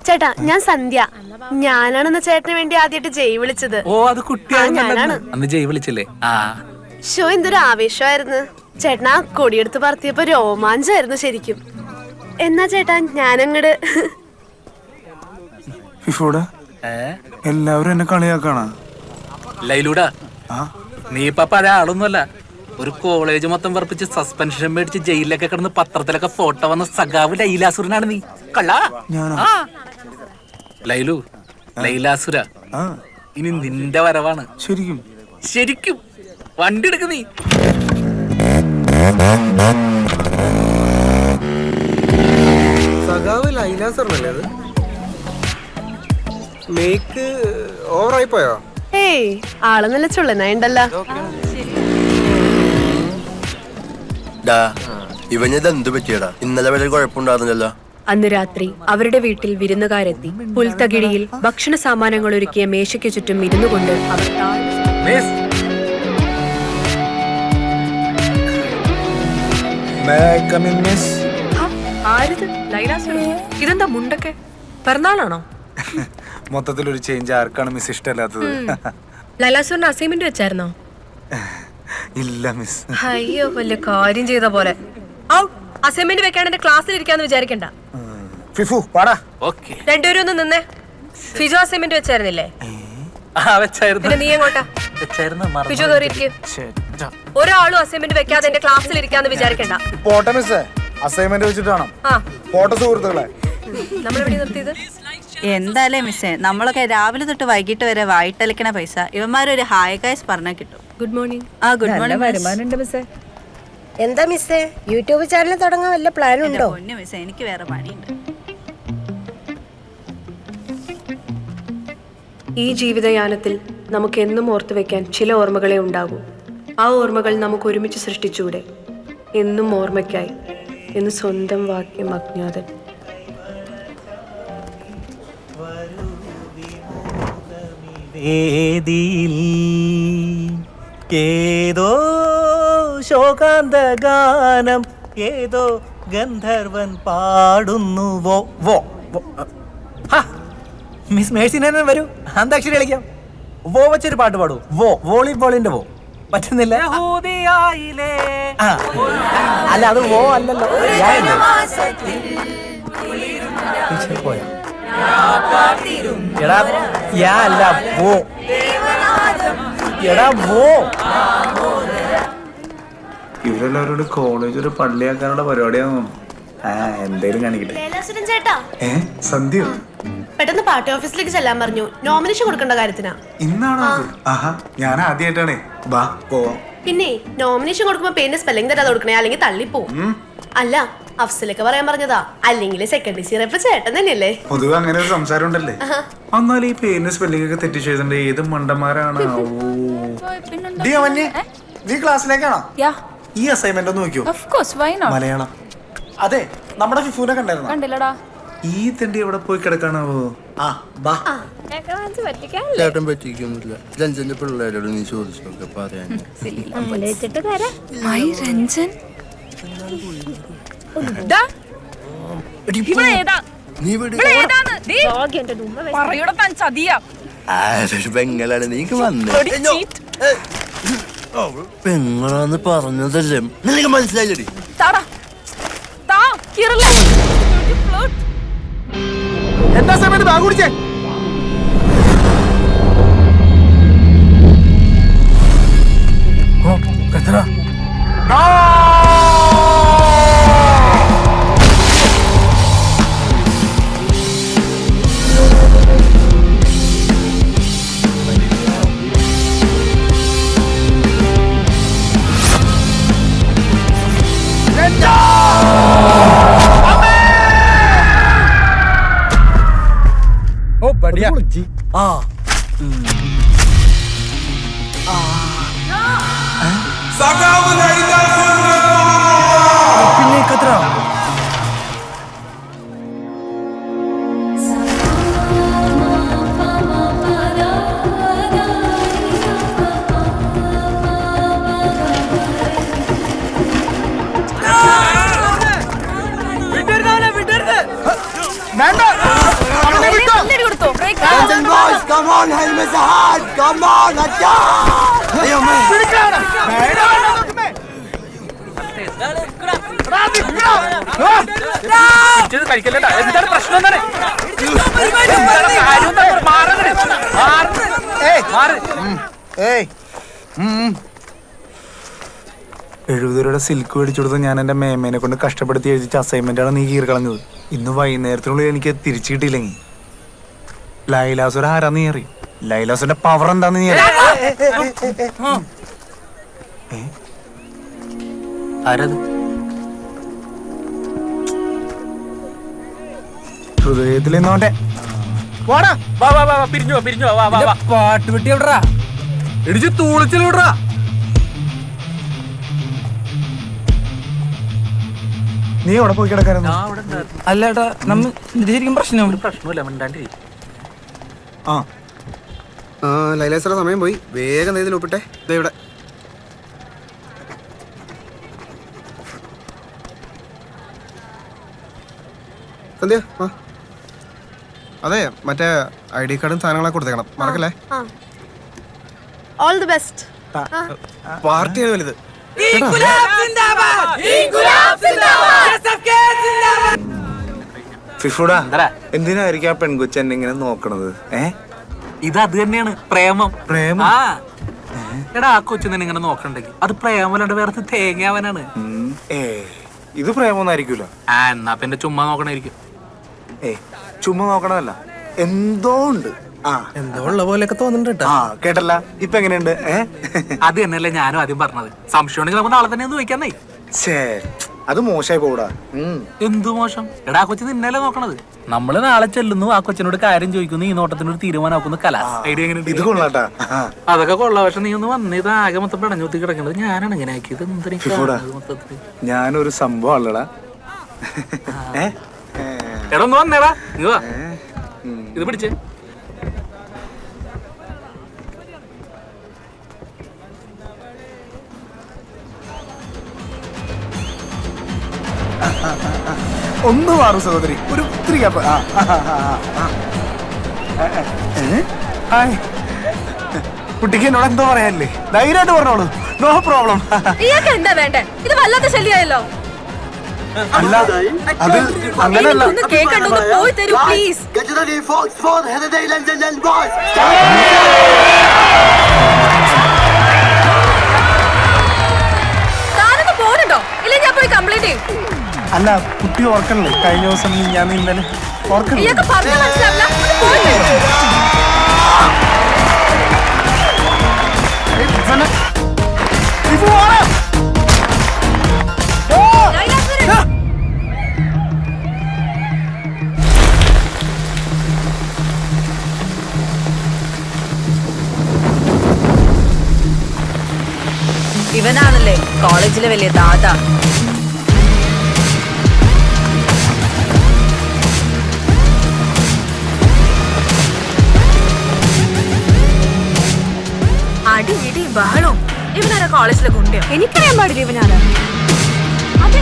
ചേട്ടാ ഞാൻ സന്ധ്യ. ഞാനാണെന്ന് ചേട്ടന് വേണ്ടി ആദ്യമായിട്ട് ജയ് വിളിച്ചത്. ഓ അത് കുട്ടിയാണ് അന്ന് ജയ് വിളിച്ചില്ലേ? ഷോ എന്തൊരു ആവേശമായിരുന്നു ചേട്ടനാ. കൊടിയെടുത്ത് പറത്തിയപ്പോ രോമാഞ്ചായിരുന്നു ശരിക്കും. എന്നാ ചേട്ടാ ഞാനങ്ങട് എല്ലാവരും എന്നെ കളിയാക്കാണ. ലൈലൂടാ, നീ ഇപ്പൊ പഴയ ആളൊന്നുമല്ല. ഒരു കോളേജ് മൊത്തം പറപ്പിച്ച് സസ്പെൻഷൻ മേടിച്ച് ജയിലിലൊക്കെ കിടന്ന് പത്രത്തിലൊക്കെ ഫോട്ടോ വന്ന സഖാവ് ലൈലാസുരനാണ് നീ. കള്ളാ ലൈലു, ലൈലാസുര ഇനി നിന്റെ വരവാണ്. ശരിക്കും ശരിക്കും വണ്ടി എടുക്ക നീ. സഖാവ് ലൈലാസുരനല്ലേ അത്? മേക്ക് ഓവറായി പോയോ? ഏയ് ആള് നല്ല ചുള്ളനായിണ്ടല്ലോ. ഇവനെന്ത് പറ്റിയടാ? ഇന്നലെ വരെ കുഴപ്പമുണ്ടായിരുന്നല്ലോ. അന്ന് രാത്രി അവരുടെ വീട്ടിൽ വിരുന്നുകാരെത്തി. പുൽത്തകിടിയിൽ ഭക്ഷണ സാമാനങ്ങൾ ഒരുക്കിയ മേശയ്ക്ക് ചുറ്റും ഇരുന്നുകൊണ്ട് അവർ ഇതെന്താ മുണ്ടൊക്കെ? പിറന്നാളാണോ? മൊത്തത്തിലൊരു ചേഞ്ച്. ആർക്കാണ് മിസ് ഇഷ്ടമല്ലാത്തത്? ലൈലാസുറിന് അസൈൻമെന്റ് വെച്ചായിരുന്നോ? ഇല്ല മിസ്. അയ്യോ വലിയ കാര്യം ചെയ്ത പോലെ. അസൈൻമെന്റ് വെക്കാണ്ട് എന്റെ ക്ലാസ്സിൽ ഇരിക്കാന്ന് വിചാരിക്കണ്ട. രണ്ടുപേരും ഒന്ന് നിന്നേ. ഫിജോ അസൈൻമെന്റ് വെച്ചായിരുന്നില്ലേ? നീ എങ്ങോട്ടാ? ഫിജോ ഒരാളും അസൈൻമെന്റ് വെക്കാതെ എന്റെ ക്ലാസ്സിൽ ഇരിക്കാന്ന് വിചാരിക്കണ്ട. പോട്ടെ മിസ്സേ, അസൈൻമെന്റ് വെച്ചിട്ടാണോ? പോട്ടെ സുഹൃത്തുക്കളെ. നമ്മളെവിടെ നിർത്തിയത്? എന്തായാലും മിസ്സേ, നമ്മളൊക്കെ രാവിലെ തൊട്ട് വൈകിട്ട് വരെ വായിട്ടലിക്കണ പൈസ ഇവന്മാരൊരു ഹായ് ഗൈസ് പറഞ്ഞാൽ കിട്ടും. Good morning. Good morning. വരുമാനമുണ്ട് മിസ്സേ. എന്താ മിസ്സേ, യൂട്യൂബ് ചാനൽ തുടങ്ങാൻ വല്ല പ്ലാൻ ഉണ്ടോ? മിസ്സേ, എനിക്ക് വേറെ പണിയുണ്ട്. ഈ ജീവിതയാനത്തിൽ നമുക്ക് എന്നും ഓർത്തു വെക്കാൻ ചില ഓർമ്മകളെ ഉണ്ടാകൂ. ആ ഓർമ്മകൾ നമുക്ക് ഒരുമിച്ച് സൃഷ്ടിച്ചൂടെ? എന്നും ഓർമ്മയ്ക്കായി എന്ന് സ്വന്തം വാക്യം അജ്ഞാതൻ. ഏതോ ശോകാന്ത ഗാനം ഏതോ ഗന്ധർവൻ പാടുന്നുവോ. മിസ് മേഴ്സിനെ വരൂ, അന്താക്ഷരി കളിക്കാം. വോ വെച്ചൊരു പാട്ട് പാടൂ. വോളിബോളിന്റെ വോ പറ്റുന്നില്ല. അല്ല അത് വോ അല്ലല്ലോ. പോയ എടാ യാ അല്ല വോ. എടാ വോ. ഇവരെല്ലാവരോട് കോളേജ് ഒരു പള്ളിയാക്കാനുള്ള പരിപാടിയാന്ന് തോന്നുന്നു. എന്തേലും കാണിക്കട്ടെ. ചേട്ടാ സന്ധ്യ പെട്ടെന്ന് പാർട്ടി ഓഫീസിലേക്ക് ചെല്ലാൻ പറഞ്ഞു. നോമിനേഷൻ കൊടുക്കേണ്ട കാര്യത്തിനാ. ഇന്നാണോ? ഞാൻ ആദ്യമായിട്ടാണേ. ബാ പോവാം. പിന്നെ നോമിനേഷൻ കൊടുക്കുമ്പോ പേരിന്റെ സ്പെല്ലിംഗ് തരാതെ കൊടുക്കണേ, അല്ലെങ്കിൽ തള്ളിപ്പോവും. അല്ല അഫ്സലൊക്കെ പറയാൻ പറഞ്ഞതാ, അല്ലെങ്കിൽ സെക്കൻഡ് സീറപ്പ് ചേട്ടൻ തന്നെയല്ലേ? പൊതുവെ അങ്ങനെ ഒരു സംസാരം ഉണ്ടല്ലേ. എന്നാൽ ഈ പേരിന്റെ സ്പെല്ലിംഗ് ഒക്കെ തെറ്റിച്ച് എഴുതേണ്ട ഏത് മണ്ടന്മാരാണ്. നീ ക്ലാസ്സിലേക്കാണോ? ഈ അസൈൻമെന്റ് ഒന്ന് നോക്കിയോ? മലയാളം. അതെ, നമ്മുടെ ഫിഫുനെ കണ്ടായിരുന്നു. കണ്ടില്ലടാ. ഈ തണ്ടി എവിടെ പോയി കിടക്കാണാവോ? ചേട്ടൻ പറ്റിക്കൊന്നുമില്ല. രഞ്ജന്റെ പിള്ളേരോട് നീ ചോദിച്ചൊക്കെ പറയാൻ. പെങ്ങളാണ് നീക്ക് വന്നേ. പെങ്ങളാന്ന് പറഞ്ഞതല്ലേ നിനക്ക് മനസ്സിലായില്ലേ? എന്താ സമയത്ത് ബാഗ് കുടിച്ചേ? बढ़िया। പിന്നെ കത്ര വേണ്ട അവനെ വിട്ടോ. പിടിക്കണം. വേണ്ട, വേണ്ട, നോക്കുമേ. എടാ, നിക്കടാ. കഴിക്കല്ലേട്ടാ എന്താണ് പ്രശ്നം എന്താണ് കാര്യം എന്താ? മാറങ്ങട്. ഏയ് മാറ്. ഏയ് 70 രൂപയുടെ സിൽക്ക് മേടിച്ചു കൊടുത്ത് ഞാൻ എൻ്റെ മേമേനെ കൊണ്ട് കഷ്ടപ്പെടുത്തി എഴുതിച്ച അസൈൻമെന്റാണ് നീ കീറി കളഞ്ഞത്. ഇന്ന് വൈകുന്നേരത്തിനുള്ളിൽ എനിക്ക് തിരിച്ചു കിട്ടിയില്ലെങ്കിൽ ലൈലാസുര ആരാ നീ അറിയും? ലൈലാസുന്റെ പവർ എന്താന്ന് നീ അറിയും? ആരത്? ഹൃദയത്തിൽ നിന്നോട്ടെ വാടാ. വാ വാ വാ പിരിഞ്ഞു പിരിഞ്ഞു വാ വാ വാ. പാട്ട് വെട്ടി എവിടാ ഇടിച്ച് തൂളിച്ചിലിടാ. നീ എവിടെ പോയി കിടക്കായിരുന്നു? അല്ല ഏട്ടാ നമ്മ ഇത് ശരിക്കും പ്രശ്നം പ്രശ്നമില്ല മിണ്ടാണ്ടി. ആ ആ ലൈലേശ്വര സമയം പോയി. വേഗം ഇതിൽ ഒപ്പിട്ടെ. ദേ ഇവിടെ സന്ധ്യ ആ അതെ മറ്റേ ID കാർഡും സാധനങ്ങളൊക്കെ കൊടുത്തേക്കണം, മറക്കല്ലേ. All the best. പാർട്ടിയാണ് വലുത്. ഫിഫുടാ എന്താ? എന്തിനായിരിക്കും ആ പെൺകൊച്ചു എന്നെ ഇങ്ങനെ നോക്കണത്? ഇത് അത് തന്നെയാണ് പ്രേമം. പ്രേമം? ആ എടാ ആ കൊച്ചു തന്നെ ഇങ്ങനെ നോക്കണ്ടെങ്കിൽ അത് പ്രേമല്ലാണ്ട് വേറെ തേങ്ങാവനാണ്. ഇത് പ്രേമൊന്നും ആയിരിക്കൂല. ആ എന്നാ പിന്നെ ചുമ്മാ നോക്കണായിരിക്കും. ചുമ്മാ നോക്കണമല്ല, എന്തോ ഉണ്ട്. എന്തോ ഉള്ള പോലെയൊക്കെ തോന്നുന്നുണ്ട്. കേട്ടല്ല ഇപ്പൊ എങ്ങനെയുണ്ട്? അത് തന്നെയല്ലേ ഞാനും ആദ്യം പറഞ്ഞത്. സംശയം ഉണ്ടെങ്കിൽ നമുക്ക് നാളെ തന്നെ ഒന്ന് ചോദിക്കാന്നേ. അത് മോശമായി പോടാ. എന്തു മോശം? എടാ ആ കൊച്ചു നിന്നല്ലേ നോക്കണത്. നമ്മള് നാളെ ചെല്ലുന്നു, ആ കൊച്ചിനോട് കാര്യം ചോദിക്കുന്നു, ഈ നോട്ടത്തിനൊരു തീരുമാനമാക്കുന്നു. കലാസ് ഐഡിയ എങ്ങനെയുണ്ട്? ഇത് കൊള്ളാട്ടാ. അതൊക്കെ കൊള്ളാം. പക്ഷെ നീ ഒന്ന് വന്ന് ഇത് ആകെ മൊത്തം പിടഞ്ഞൂത്തി കിടക്കുന്നത് ഞാനാണ് ഇങ്ങനെ ആക്കിയത്. മൊത്തത്തിൽ ഞാനൊരു സംഭവം അല്ലടാ. എടാ ഒന്ന് വന്നേടാ. നീ വാ, ഇത് പിടിച്ചേ. ഒന്ന് മാറും സഹോദരി, ഒരു ഇത്തിരി ഗ്യാപ്പ്. കുട്ടിക്ക് എന്നോട് എന്തോ പറയാനില്ലേ? ധൈര്യമായിട്ട് പറഞ്ഞോളൂ, നോ പ്രോബ്ലം. ഇയാൾക്ക് എന്താ വേണ്ടേ? ഇത് വല്ലാത്ത ശല്യമായല്ലോ. അല്ല അത് അങ്ങനെയല്ല. കേൾക്കണ്ടോ? പോയി തരൂ പ്ലീസ്. താനൊന്ന് പോരുണ്ടോ? ഇല്ലെങ്കിൽ ഞാൻ പോയി കംപ്ലൈന്റ് ചെയ്യും. അല്ല കുട്ടി ഓർക്കണല്ലേ, കഴിഞ്ഞ ദിവസം ഞാൻ ഇന്നലെ ഓർക്കണല്ലേ? ഇയാൾക്ക് പറഞ്ഞാൽ മനസ്സിലാവില്ല. ഒന്ന് പോയി തരൂ. ഇവനാണല്ലേ കോളേജിലെ വലിയ ദാദാ. അടി ഇടി ബഹളവും. ഇവനാരാ കോളേജിലെ ഗുണ്ടയോ? എനിക്കറിയാൻ പാടില്ല ഇവനാരാ. അതെ